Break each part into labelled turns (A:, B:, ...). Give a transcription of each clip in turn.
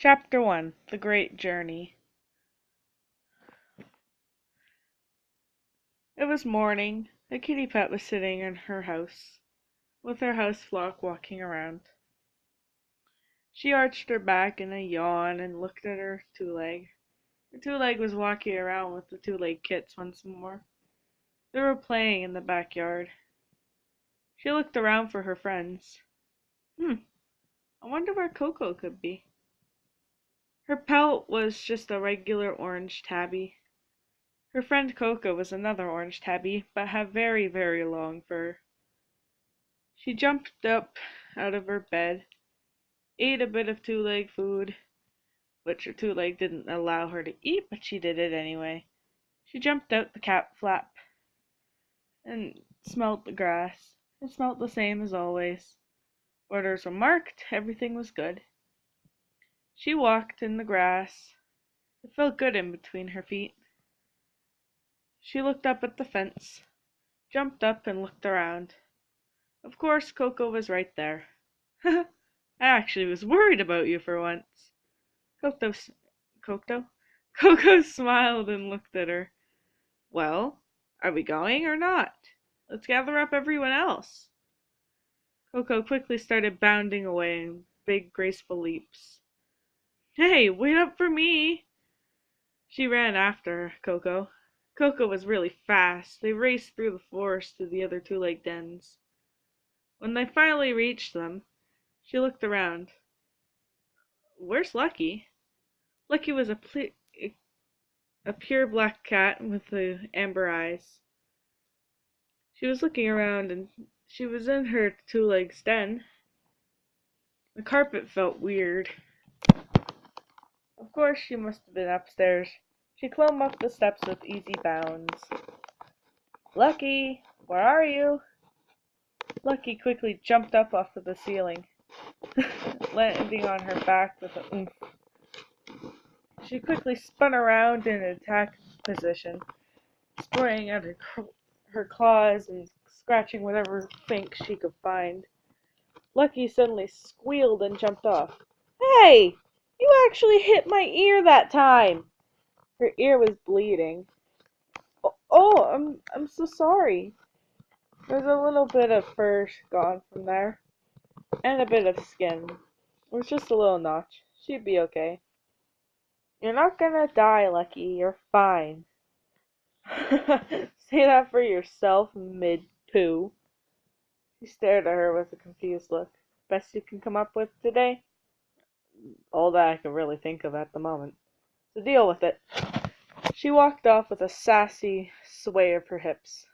A: Chapter 1 The Great Journey. It was morning. The kitty pet was sitting in her house, with her house flock walking around. She arched her back in a yawn and looked at her two-leg. Her two-leg was walking around with the two-leg kits once more. They were playing in the backyard. She looked around for her friends. I wonder where Coco could be. Her pelt was just a regular orange tabby. Her friend Coco was another orange tabby, but had very, very long fur. She jumped up out of her bed, ate a bit of two-leg food, which her two-leg didn't allow her to eat, but she did it anyway. She jumped out the cat flap and smelt the grass. It smelt the same as always. Orders were marked, everything was good. She walked in the grass. It felt good in between her feet. She looked up at the fence, jumped up and looked around. Of course, Coco was right there. I actually was worried about you for once. Coco, Coco? Coco smiled and looked at her. Well, are we going or not? Let's gather up everyone else. Coco quickly started bounding away in big, graceful leaps. Hey, wait up for me! She ran after Coco. Coco was really fast. They raced through the forest to the other two-leg dens. When they finally reached them, she looked around. Where's Lucky? Lucky was a pure black cat with the amber eyes. She was looking around and she was in her two-legs den. The carpet felt weird. Of course she must have been upstairs. She clomb up the steps with easy bounds. Lucky, where are you? Lucky quickly jumped up off of the ceiling, landing on her back with a oomph. She quickly spun around in an attack position, spraying at her claws and scratching whatever fink she could find. Lucky suddenly squealed and jumped off. Hey! You actually hit my ear that time! Her ear was bleeding. I'm so sorry. There's a little bit of fur gone from there, and a bit of skin. It was just a little notch. She'd be okay. You're not gonna die, Lucky. You're fine. Say that for yourself, mid-poo. He stared at her with a confused look. Best you can come up with today? All that I can really think of at the moment. So deal with it. She walked off with a sassy sway of her hips.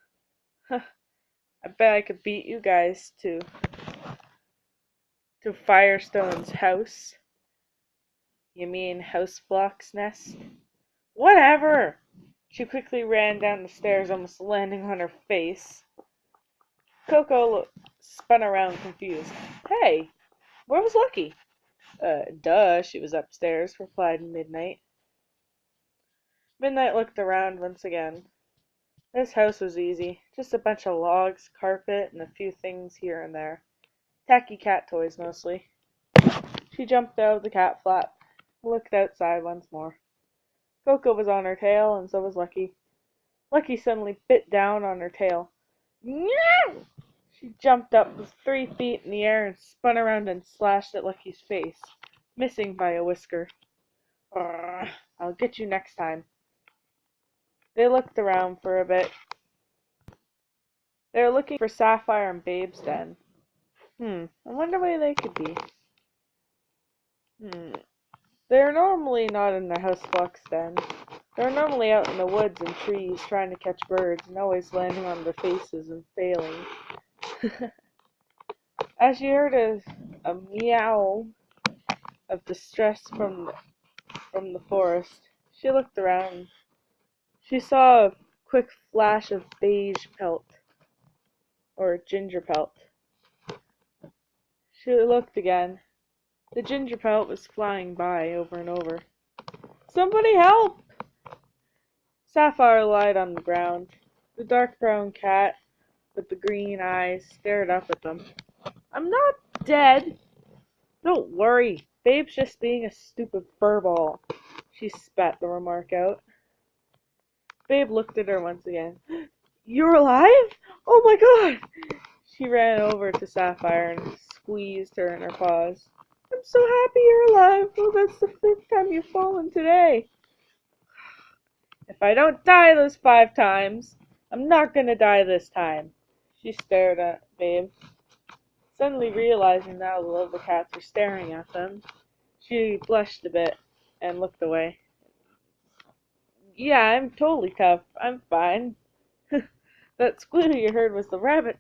A: I bet I could beat you guys to Firestone's house. You mean Houseblock's nest? Whatever! She quickly ran down the stairs, almost landing on her face. Coco spun around confused. Hey, where was Lucky? Duh, she was upstairs, replied Midnight. Midnight looked around once again. This house was easy. Just a bunch of logs, carpet, and a few things here and there. Tacky cat toys, mostly. She jumped out of the cat flap, looked outside once more. Coco was on her tail, and so was Lucky. Lucky suddenly bit down on her tail. Meow! She jumped up with 3 feet in the air and spun around and slashed at Lucky's face, missing by a whisker. I'll get you next time. They looked around for a bit. They were looking for Sapphire and Babe's den. I wonder where they could be. They're normally not in the Houseblock's den. They're normally out in the woods and trees trying to catch birds and always landing on their faces and failing. As she heard a meow of distress from the forest, she looked around. She saw a quick flash of beige pelt, or ginger pelt. She looked again. The ginger pelt was flying by over and over. Somebody help! Sapphire lied on the ground. The dark brown cat with the green eyes stared up at them. I'm not dead. Don't worry. Babe's just being a stupid furball. She spat the remark out. Babe looked at her once again. You're alive? Oh my god! She ran over to Sapphire and squeezed her in her paws. I'm so happy you're alive. Oh, that's the fifth time you've fallen today. If I don't die those 5 times, I'm not gonna die this time. She stared at Babe. Suddenly realizing now the other cats were staring at them, she blushed a bit and looked away. Yeah, I'm totally tough. I'm fine. That squeal you heard was the rabbit.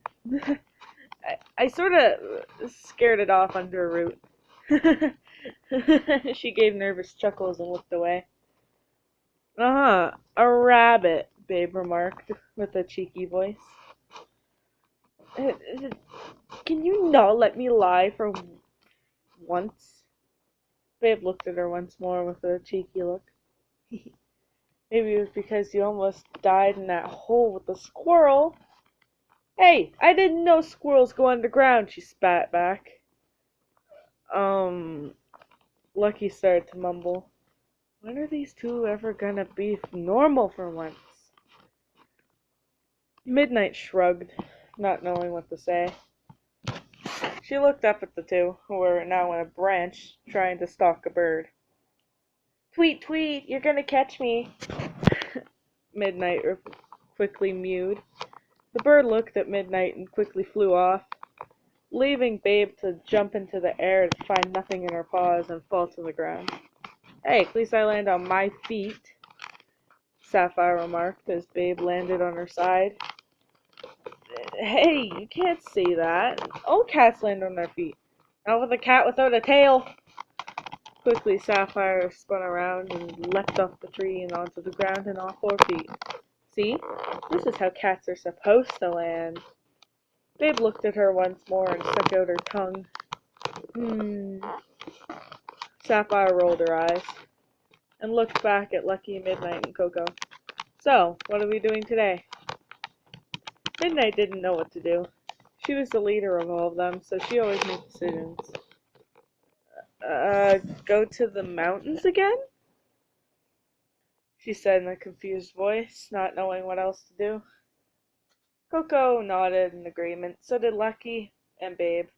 A: I sort of scared it off under a root. She gave nervous chuckles and looked away. Uh-huh, a rabbit, Babe remarked with a cheeky voice. Can you not let me lie for once? Babe looked at her once more with a cheeky look. Maybe it was because you almost died in that hole with the squirrel. Hey, I didn't know squirrels go underground, she spat back. Lucky started to mumble. When are these two ever gonna be normal for once? Midnight shrugged, not knowing what to say. She looked up at the two, who were now on a branch, trying to stalk a bird. Tweet, tweet, you're gonna catch me. Midnight quickly mewed. The bird looked at Midnight and quickly flew off, leaving Babe to jump into the air to find nothing in her paws and fall to the ground. Hey, at least I land on my feet, Sapphire remarked as Babe landed on her side. Hey, you can't say that. All cats land on their feet. Not with a cat without a tail. Quickly, Sapphire spun around and leapt off the tree and onto the ground on all 4 feet. See? This is how cats are supposed to land. Babe looked at her once more and stuck out her tongue. Sapphire rolled her eyes and looked back at Lucky, Midnight, and Coco. So, what are we doing today? Midnight didn't know what to do. She was the leader of all of them, so she always made decisions. Go to the mountains again? She said in a confused voice, not knowing what else to do. Coco nodded in agreement, so did Lucky and Babe.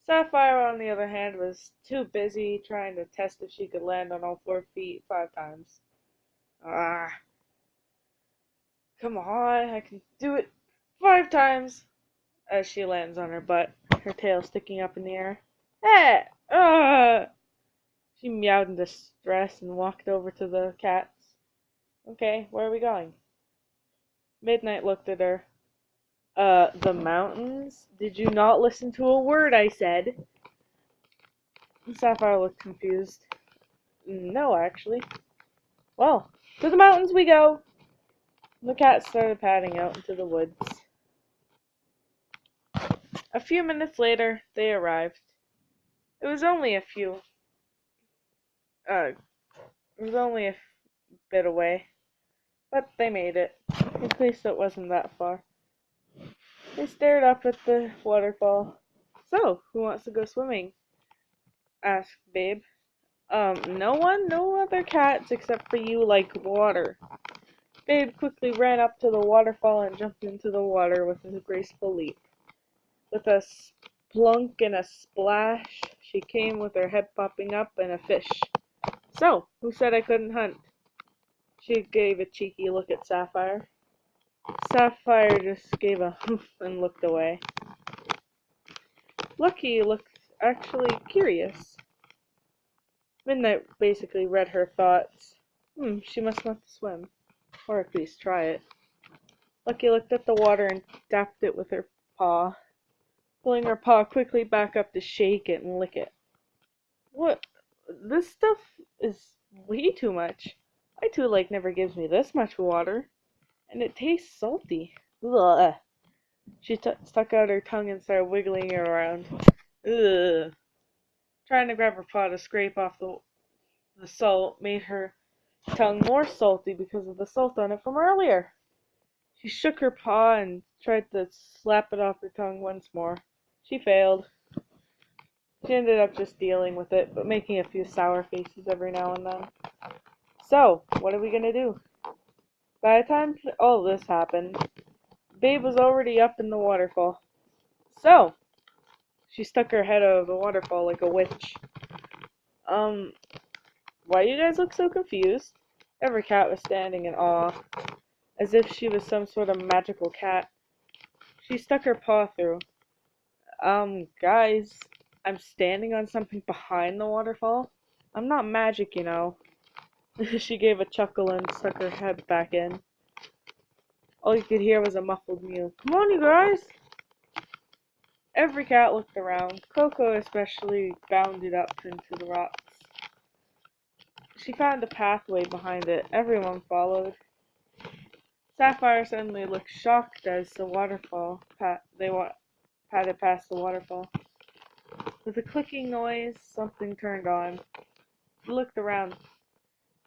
A: Sapphire, on the other hand, was too busy trying to test if she could land on all 4 feet 5 times. Come on, I can do it 5 times, as she lands on her butt, her tail sticking up in the air. Hey! She meowed in distress and walked over to the cats. Okay, where are we going? Midnight looked at her. The mountains? Did you not listen to a word I said? Sapphire looked confused. No, actually. Well, to the mountains we go! The cats started padding out into the woods. A few minutes later, they arrived. It was only a bit away, but they made it. At least it wasn't that far. They stared up at the waterfall. So, who wants to go swimming? Asked Babe. No one? No other cats except for you like water. Babe quickly ran up to the waterfall and jumped into the water with a graceful leap. With a splunk and a splash, she came with her head popping up and a fish. So, who said I couldn't hunt? She gave a cheeky look at Sapphire. Sapphire just gave a hoof and looked away. Lucky looked actually curious. Midnight basically read her thoughts. She must want to swim. Or at least try it. Lucky looked at the water and dapped it with her paw, pulling her paw quickly back up to shake it and lick it. What? This stuff is way too much. My two leg never gives me this much water. And it tastes salty. Ugh. She stuck out her tongue and started wiggling it around. Ugh. Trying to grab her paw to scrape off the salt made her tongue more salty because of the salt on it from earlier. She shook her paw and tried to slap it off her tongue once more. She failed. She ended up just dealing with it, but making a few sour faces every now and then. So, what are we gonna do? By the time all this happened, Babe was already up in the waterfall. So, she stuck her head out of the waterfall like a witch. Um, why you guys look so confused? Every cat was standing in awe, as if she was some sort of magical cat. She stuck her paw through. Guys, I'm standing on something behind the waterfall. I'm not magic, you know. She gave a chuckle and stuck her head back in. All you could hear was a muffled mew. Come on, you guys! Every cat looked around. Coco especially bounded up into the rocks. She found a pathway behind it. Everyone followed. Sapphire suddenly looked shocked as the waterfall padded past the waterfall. With a clicking noise, something turned on. She looked around.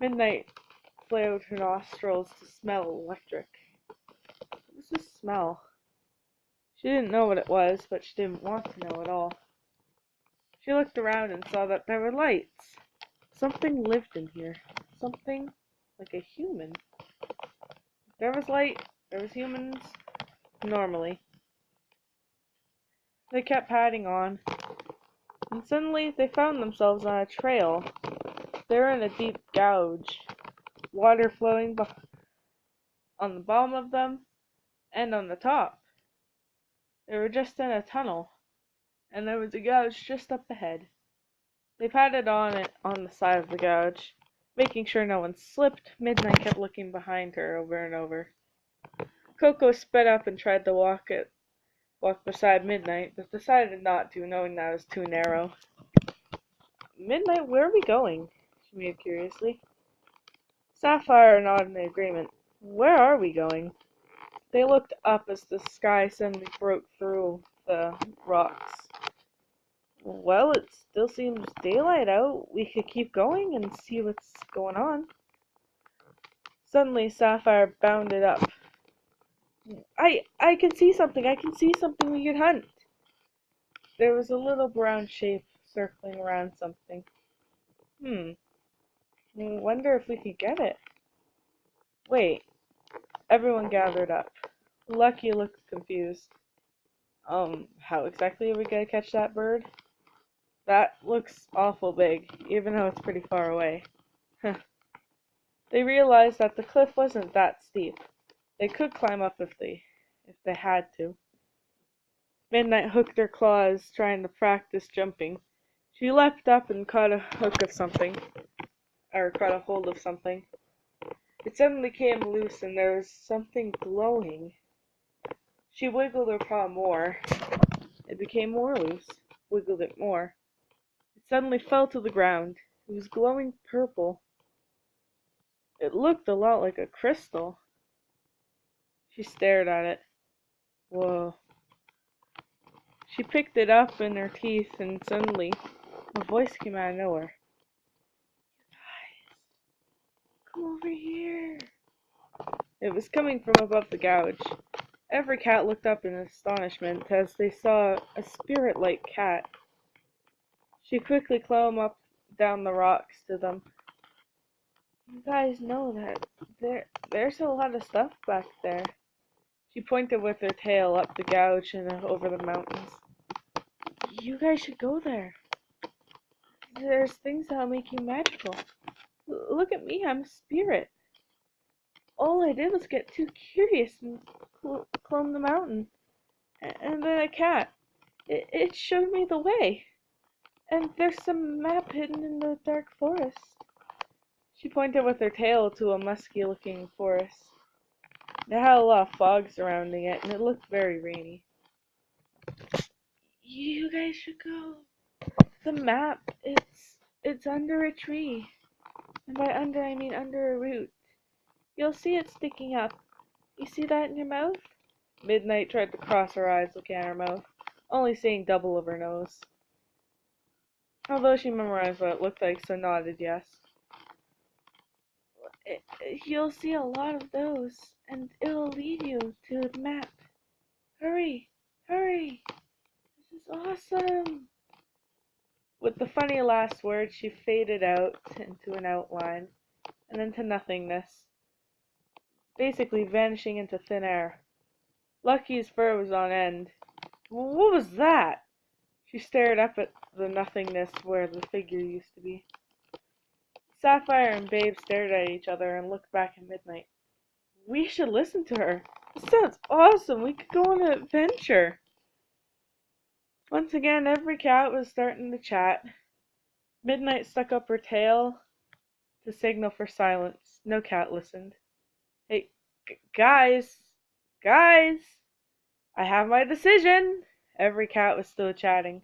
A: Midnight flared her nostrils to smell electric. What was this smell? She didn't know what it was, but she didn't want to know at all. She looked around and saw that there were lights. Something lived in here. Something like a human. There was light. There was humans. Normally. They kept padding on, and suddenly they found themselves on a trail. They were in a deep gouge, water flowing on the bottom of them and on the top. They were just in a tunnel, and there was a gouge just up ahead. They padded on it on the side of the gouge, making sure no one slipped. Midnight kept looking behind her over and over. Coco sped up and tried to walk beside Midnight, but decided not to, knowing that it was too narrow. Midnight, where are we going? She mewed curiously. Sapphire nodded in agreement. Where are we going? They looked up as the sky suddenly broke through the rocks. Well, it still seems daylight out. We could keep going and see what's going on. Suddenly, Sapphire bounded up. I can see something. I can see something we could hunt. There was a little brown shape circling around something. I wonder if we could get it. Wait, everyone gathered up. Lucky looked confused. How exactly are we gonna catch that bird? That looks awful big, even though it's pretty far away. They realized that the cliff wasn't that steep. They could climb up if they had to. Midnight hooked her claws, trying to practice jumping. She leapt up and caught a hook of something, or caught a hold of something. It suddenly came loose, and there was something glowing. She wiggled her paw more. It became more loose. Wiggled it more. It suddenly fell to the ground. It was glowing purple. It looked a lot like a crystal. She stared at it. Whoa. She picked it up in her teeth, and suddenly a voice came out of nowhere. Guys, come over here. It was coming from above the gouge. Every cat looked up in astonishment as they saw a spirit-like cat. She quickly clomb up down the rocks to them. You guys know that there's a lot of stuff back there. She pointed with her tail up the gouge and over the mountains. You guys should go there. There's things that'll make you magical. Look at me, I'm a spirit. All I did was get too curious and climb the mountain. And then a cat. It showed me the way. And there's some map hidden in the dark forest. She pointed with her tail to a musky-looking forest. It had a lot of fog surrounding it, and it looked very rainy. You guys should go. The map, it's under a tree. And by under, I mean under a root. You'll see it sticking up. You see that in your mouth? Midnight tried to cross her eyes looking at her mouth, only seeing double of her nose. Although she memorized what it looked like, so nodded yes. You'll see a lot of those, and it'll lead you to the map. Hurry! Hurry! This is awesome! With the funny last word, she faded out into an outline, and then to nothingness, basically vanishing into thin air. Lucky's fur was on end. What was that? She stared up at the nothingness where the figure used to be. Sapphire and Babe stared at each other and looked back at Midnight. We should listen to her. This sounds awesome. We could go on an adventure. Once again, every cat was starting to chat. Midnight stuck up her tail to signal for silence. No cat listened. Hey, guys! Guys! I have my decision! Every cat was still chatting.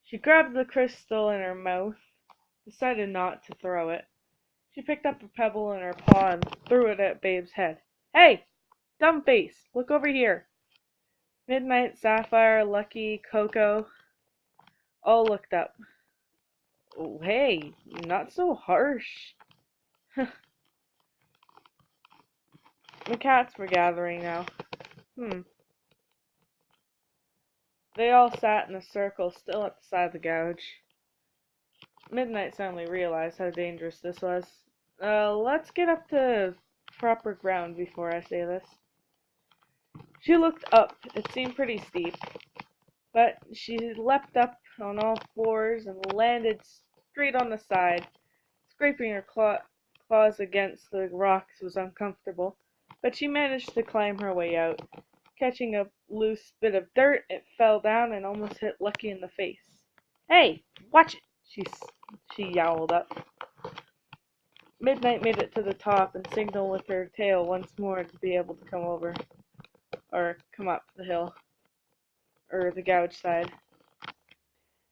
A: She grabbed the crystal in her mouth, decided not to throw it. She picked up a pebble in her paw and threw it at Babe's head. Hey! Dumb face! Look over here! Midnight, Sapphire, Lucky, Coco all looked up. Oh, hey! Not so harsh! The cats were gathering now. They all sat in a circle, still at the side of the gouge. Midnight suddenly realized how dangerous this was. Let's get up to proper ground before I say this. She looked up. It seemed pretty steep, but she leapt up on all fours and landed straight on the side. Scraping her claws against the rocks was uncomfortable, but she managed to climb her way out. Catching a loose bit of dirt, it fell down and almost hit Lucky in the face. Hey, watch it! She yowled up. Midnight made it to the top and signaled with her tail once more to be able to come over, or come up the hill, or the gouge side.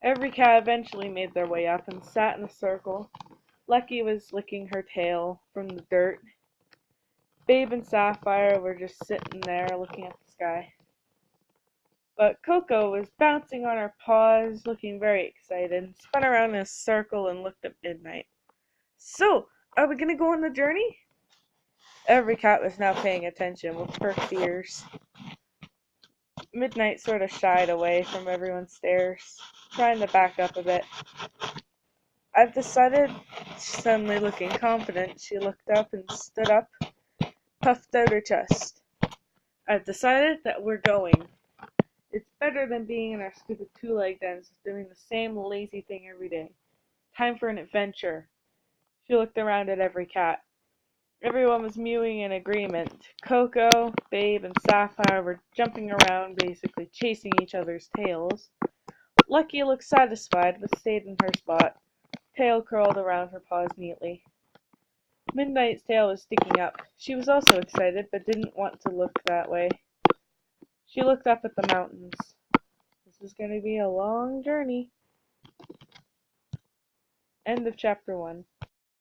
A: Every cat eventually made their way up and sat in a circle. Lucky was licking her tail from the dirt. Babe and Sapphire were just sitting there looking at the sky. But Coco was bouncing on her paws, looking very excited, spun around in a circle and looked at Midnight. So, are we gonna go on the journey? Every cat was now paying attention with perked ears. Midnight sort of shied away from everyone's stares, trying to back up a bit. I've decided, suddenly looking confident, she looked up and stood up, puffed out her chest. I've decided that we're going. It's better than being in our stupid two-leg dens doing the same lazy thing every day. Time for an adventure. She looked around at every cat. Everyone was mewing in agreement. Coco, Babe, and Sapphire were jumping around, basically chasing each other's tails. Lucky looked satisfied, but stayed in her spot, tail curled around her paws neatly. Midnight's tail was sticking up. She was also excited, but didn't want to look that way. She looked up at the mountains. This is going to be a long journey. End of chapter 1.